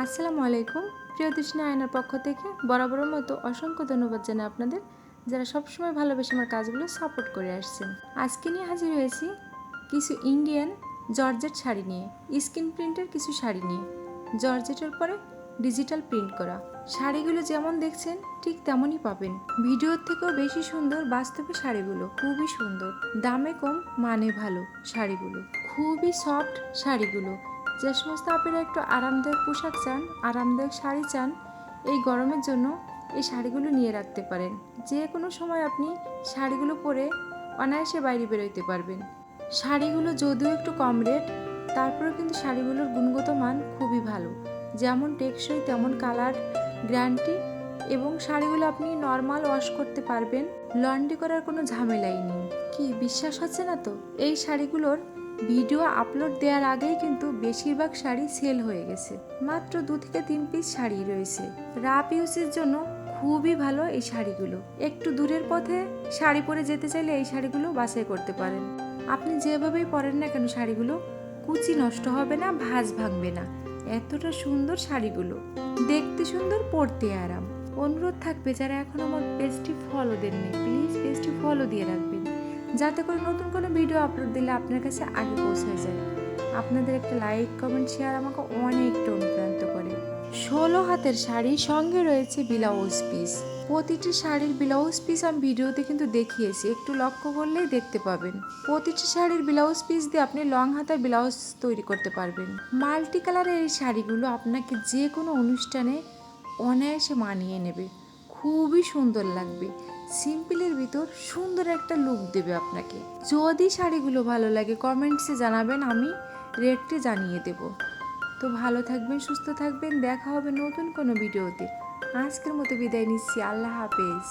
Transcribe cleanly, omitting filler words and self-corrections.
আসসালামু আলাইকুম। প্রিয় তৃষ্ণা আয়নার পক্ষ থেকে বরাবরের মতো অসংখ্য ধন্যবাদ জানাই আপনাদের, যারা সবসময় ভালোবেসে আমার কাজগুলো সাপোর্ট করে আসছেন। আজকে নিয়ে হাজির হয়েছি কিছু ইন্ডিয়ান জর্জেট শাড়ি নিয়ে, স্ক্রিন প্রিন্টের কিছু শাড়ি নিয়ে, জর্জেটের পরে ডিজিটাল প্রিন্ট করা। শাড়িগুলো যেমন দেখছেন ঠিক তেমনই পাবেন। ভিডিওর থেকেও বেশি সুন্দর বাস্তবে শাড়িগুলো, খুবই সুন্দর, দামে কম মানে ভালো। শাড়িগুলো খুবই সফট। শাড়িগুলো যে সমস্ত আপনারা একটু আরামদায়ক পোশাক চান, আরামদায়ক শাড়ি চান, এই গরমের জন্য এই শাড়িগুলো নিয়ে রাখতে পারেন। যে কোনো সময় আপনি শাড়িগুলো পরে অনায়াসে বাইরে বেরোতে পারবেন। শাড়িগুলো যদিও একটু কম রেট, তারপরেও কিন্তু শাড়িগুলোর গুণগত মান খুবই ভালো। যেমন টেকসই তেমন কালার গ্যারান্টি, এবং শাড়িগুলো আপনি নর্মাল ওয়াশ করতে পারবেন, লন্ড্রি করার কোনো ঝামেলাই নেই। কি বিশ্বাস হচ্ছে না তো? এই শাড়িগুলোর ভিডিও আপলোড দেওয়ার আগেই কিন্তু বেশিরভাগ শাড়ি সেল হয়ে গেছে। মাত্র 2 থেকে 3 পিস শাড়ি রয়েছে। রাফ ইউজের জন্য খুবই ভালো এই শাড়িগুলো। একটু দূরের পথে শাড়ি পরে যেতে চাইলে এই শাড়িগুলো বাছাই করতে পারেন। আপনি যেভাবেই পরেন না কেন শাড়িগুলো কুচি নষ্ট হবে না, ভাঁজ ভাঙবে না। এতটা সুন্দর শাড়িগুলো, দেখতে সুন্দর, পরতে আরাম। অনুরোধ থাকবে যারা এখন আমার পেজটি ফলো দেননি, প্লিজ পেজটি ফলো দিয়ে রাখবেন, যাতে করে নতুন কোনো ভিডিও আপলোড দিলে আপনার কাছে আগে পৌঁছে যায়। আপনাদের একটা লাইক কমেন্ট শেয়ার আমাকে অনেকটা অনুপ্রাণিত করে। 16 হাতের শাড়ি, সঙ্গে রয়েছে ব্লাউজ পিস। প্রতিটি শাড়ির ব্লাউজ পিস আমি ভিডিওতে কিন্তু দেখিয়েছি, একটু লক্ষ্য করলেই দেখতে পাবেন। প্রতিটি শাড়ির ব্লাউজ পিস দিয়ে আপনি লং হাতার ব্লাউজ তৈরি করতে পারবেন। মাল্টি কালারের এই শাড়িগুলো আপনাকে যে কোনো অনুষ্ঠানে অনায়াসে মানিয়ে নেবে, খুবই সুন্দর লাগবে। সিম্পলের ভিতর সুন্দর একটা লুক দেবে আপনাকে। যদি শাড়িগুলো ভালো লাগে কমেন্টসে জানাবেন, আমি রেটটি জানিয়ে দেব। তো ভালো থাকবেন, সুস্থ থাকবেন, দেখা হবে নতুন কোনো ভিডিওতে। আজকের মতো বিদায় নিচ্ছি, আল্লাহ হাফেজ।